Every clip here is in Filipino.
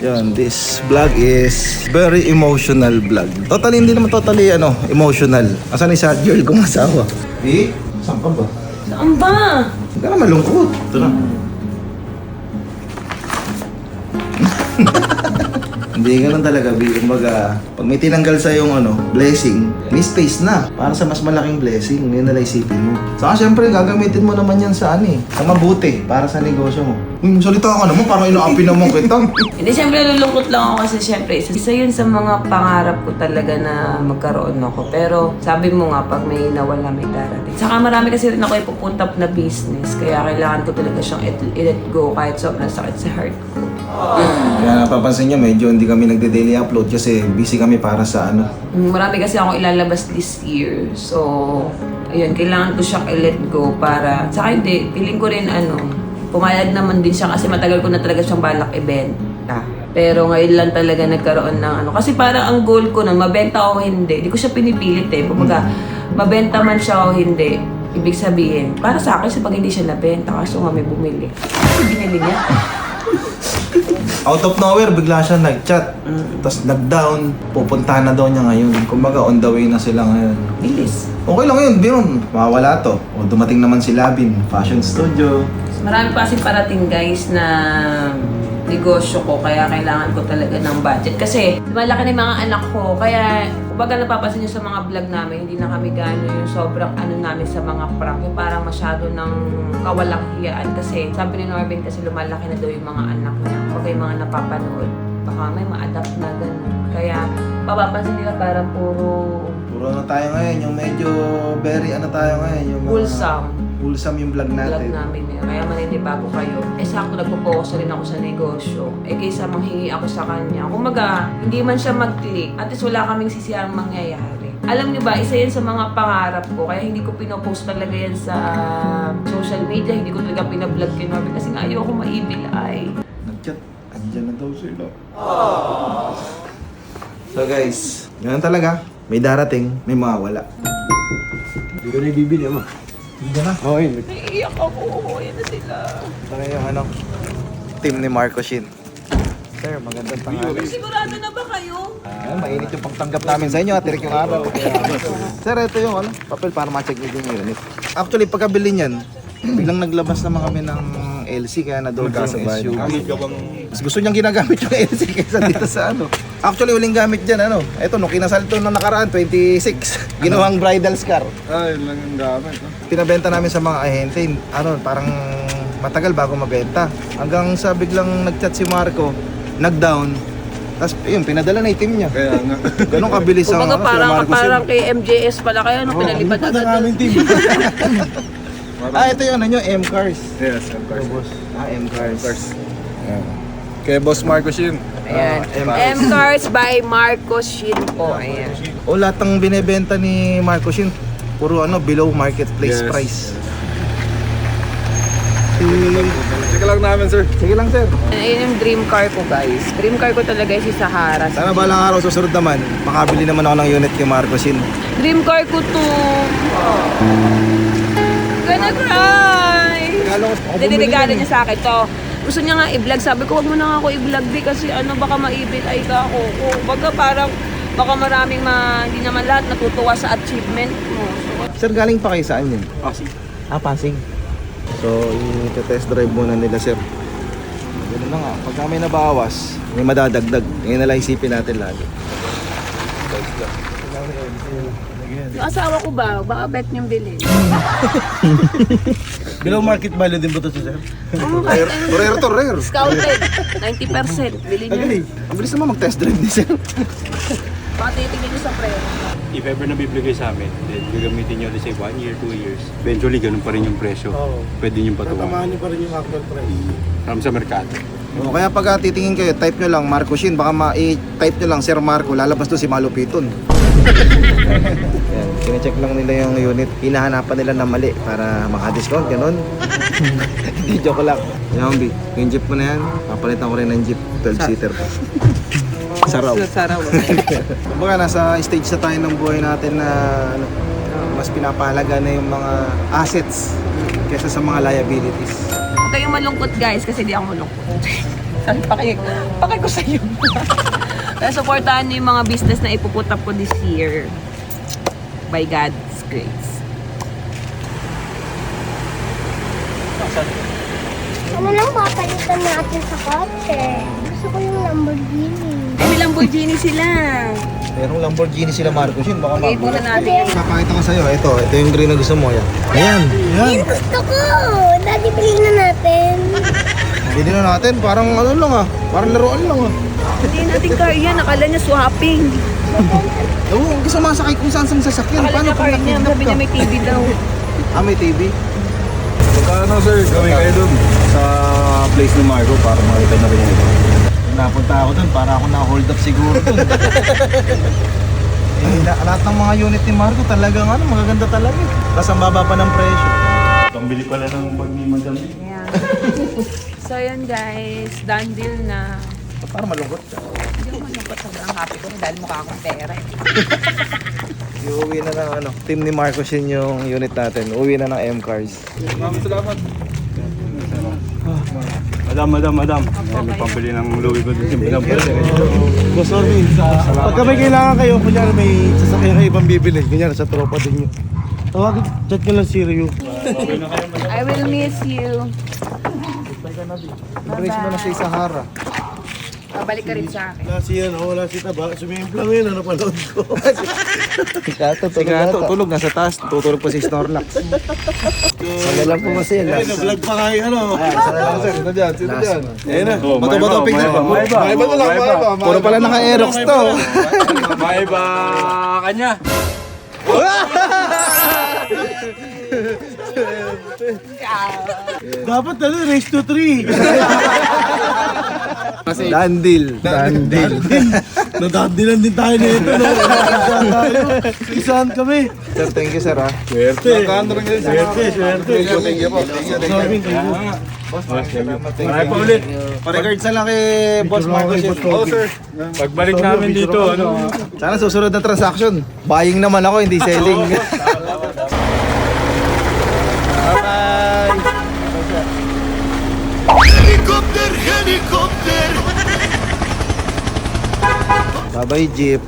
Yan, this vlog is very emotional vlog. Totally, hindi naman totally emotional. Asan ni sad girl kong asawa? Saan ka ba? Saan ba? Hindi ka na malungkot. Ito na. Hindi ganun talaga, B. Kumbaga, pag may tinanggal sa yung blessing, may space na para sa mas malaking blessing. Hindi nila isipin mo. Saka syempre, gagamitin mo naman yan sa sa mabuti, para sa negosyo mo. Salita ka naman, parang inaapi naman kita. Hindi, syempre nalulungkot lang ako kasi syempre isa yun sa mga pangarap ko talaga na magkaroon ako. Pero sabi mo nga, pag may nawala, may darating. Saka marami kasi rin ako ipupunta na business, kaya kailangan ko talaga siyang i-let go kahit sobrang sakit sa heart ko. Kaya napapansin niyo, medyo hindi kami nagde-daily upload kasi busy kami para sa Marami kasi akong ilalabas this year. So, ayun, kailangan ko siyang i-let go para... Saka hindi, feeling ko rin pumayag naman din siya kasi matagal ko na talaga siyang balak ibenta. Pero ngayon lang talaga nagkaroon ng Kasi parang ang goal ko na mabenta o hindi, hindi ko siya pinipilit eh. Kumbaga, mabenta man siya o hindi, ibig sabihin, para sa akin, pag hindi siya nabenta, kaso nga may bumili. Kasi binili niya. Out of nowhere, bigla siya nag-chat. Tapos nag-down, pupuntahan na daw niya ngayon. Kumbaga, on the way na sila ngayon. Bilis. Okay lang yun, Biron. Mawawala to. O dumating naman si Labin, fashion studio. Marami pa kasi parating guys na negosyo ko, kaya kailangan ko talaga ng budget. Kasi malaki na yung mga anak ko, kaya kumbaga napapansin nyo sa mga vlog namin, hindi na kami gano'n yung sobrang namin sa mga prank. Yung parang masyado ng kawalang hiyaan. Kasi sabi ni Norvin kasi lumalaki na daw yung mga anak niya. Kapag yung mga napapanood, baka may ma-adapt na gano'n. Kaya papapansin nila parang puro tayo ngayon, yung medyo very tayo ngayon. Yung wholesome yung vlog natin. Vlog namin yun. Kaya maninibago kayo. Sakto nagpo-focus rin ako sa negosyo. Kaysa manghingi ako sa kanya. Kumaga, hindi man siya mag-click. At least wala kaming sisiyang mangyayari. Alam niyo ba, isa yan sa mga pangarap ko. Kaya hindi ko pinopost talaga yan sa social media. Hindi ko talaga pinablog kay Norby. Kasi nga ayoko maibilay. Nag-chat. Andiyan na daw sila. So guys, ganun talaga. May darating, may mawawala. Hindi ko na ibibili, ama. Hindi na. Oo, yun. Naiiyak ako. Ayan na sila. Ito na yung team ni Marco Shin. Sir, magandang tanghali. Sigurado na ba kayo? Mainit yung pagtanggap namin sa inyo, atirik yung araw. Sir, ito yung papel para ma-check nyo yung unit. Actually, pagkabili niyan, biglang naglabas naman kami ng LC, kaya na-down yung SUV. Mas gusto niyang ginagamit yung LC kaysa dito sa Actually, huling gamit dyan, Ito, nung kinasal ito nung nakaraan, 26. Ginawang bridal scar. Yun lang yung gamit. Pinabenta namin sa mga ahente, parang matagal bago mabenta. Hanggang sa biglang nag-chat si Marco, nag-down, tapos yun, pinadala na yung team niya. Kaya nga. Ganun kabilis ang Kumbaga parang kay MJS pala kayo, pinalipad Ano agad. namin team? ito yung M-Cars. Yes, M-Cars. M-Cars. Kaya Boss Marcos yun. Ayan. M-Cars. M-Cars by Marcos Shin po. Ayan. O lahat ng binebenta ni Marco Shin, puro below marketplace Yes. price. Sige lang namin, sir. Sige lang, sir. Ayun yung dream car ko, guys. Dream car ko talaga yung si Sahara. Sana balang araw susunod naman, makabili naman ako ng unit kay Marco Shin. Dream car ko to. Gonna cry. Diniregalo niya sa akin to. Gusto niya nga i-vlog. Sabi ko, wag mo na nga ako i-vlog, di kasi baka maibit ay ka ako. Baga parang, baka maraming hindi naman lahat natutuwa sa achievement mo. Sir, galing pa kayo saan yun? Pasig. Pasig. So, i-test drive muna nila, sir. Ganun na nga, pagka may nabawas, may madadagdag. Ngayon na lang isipin natin lagi. Yung asawa ko ba? Baka bet niyong bilhin. Below market value din ba ito, sir? Rare to rare. Scouted. 90%. Bilhin niyo. Ang bilis naman mag-test drive ni sir. Baka titigil niyo sa preno. If ever na bibigay sa amin, then gagamitin nyo, let's say 1 year, 2 years. Eventually, ganun pa rin yung presyo. Pwede nyo patuwa. niyo pa rin yung actual price. From sa merkado. Kaya pag titingin kayo, type nyo lang Marco Shin. Baka i-type nyo lang Sir Marco, lalabas doon si Malupiton. Yan, kine-check lang nila yung unit. Hinahanapan nila na mali para maka-discount, ganun. Hindi, joke lang. Yung jeep mo na yan, papalitan ko rin ng jeep, 12-seater. Saraw. Saraw. Kumbaga, nasa stage na tayo ng buhay natin na mas pinapahalaga na yung mga assets kaysa sa mga liabilities. Huwag kayong malungkot guys kasi di ako malungkot. Paki ko sa'yo. Kaya supportahan niyo yung mga business na ipuput up ko this year. By God's grace. Ano lang papalitan natin sa kotse? Gusto ko yung Lamborghini. Ay, may Lamborghini sila. Merong Lamborghini sila Marcos yun, baka Pag-ipunan natin yan. Papakita ko sa'yo, ito yung green na gusto mo. Yan. Ayan. Yan gusto ko! Daddy, bilhin na natin. Bili na natin, parang ano lang parang laruan lang Hindi natin car yan. Akala niya swapping. Oo, hindi sumasakay kung saan sasakyan. Akala niya car niya. Sabi niya may TV daw. May TV? Magkano sir, gawin kayo dun sa place ni Marco para makita na rin yung ito. Napunta ako dun, para ako na-hold up siguro dun. Lahat ng mga unit ni Marco talagang magaganda talaga. Tapos ang baba pa ng presyo. Pambili pala ng bag ni Madam. Yeah. So yun guys, done deal na. Parang malungkot ka. Hindi ako malungkot, sobrang happy ko dahil mukha akong pera. Iuwi na ng team ni Marcos yun yung unit natin. Uwi na ng M-Cars. Maraming salamat. Madam. May pambili ng Louis Vuitton. Madam, Boss Orvin, pagka may kailangan kayo, kunyari may sasakyan kayo ibang bibili, kunyari sa tropa din nyo. Tawagin, chat ka lang si Ryu. I will miss you. Embrace mo na sa Sahara. Babalik ka rin sa akin. Wala si Taba, sumimplang yun, napanood ko. Sikato, tulog nasa taas. Tutulog pa si Snorlax. Wala lang po kasi yan. Ay, na-vlog pa kayo, Sino dyan? Ayun na. Oh, Bato-bato, pignan. Maiba na lang, maiba. Puro pala naka-Aerox to. May ba kanya? Dapat race to 3. Dandil. Nadandilan din tayo nito, no? Isahan kami. Sir, thank you sir ha. Swerte. Swerte. Thank you po. Marami pa ulit. Pa-regards na lang kay Boss Marcos yun. Oo, sir. Pagbalik namin dito, Sana susunod na transaction. Buying naman ako, hindi selling. Bye-bye, Jeep.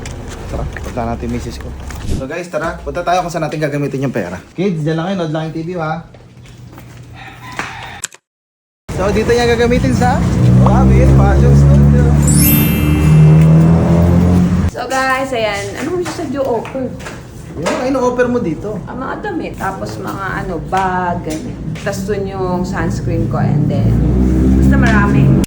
Tara, punta natin misis ko. So guys, tara. Punta tayo kung saan natin gagamitin yung pera. Kids, dyan lang kayo. Nod lang yung TV, ha? So, dito niya gagamitin sa Rabbit Fashion Studio. So guys, ayan. Ano mo siya sa Joe offer? Yung ino-offer mo dito. Ang mga damit, tapos mga bag, ganyan. Tapos dun yung sunscreen ko and then, basta maraming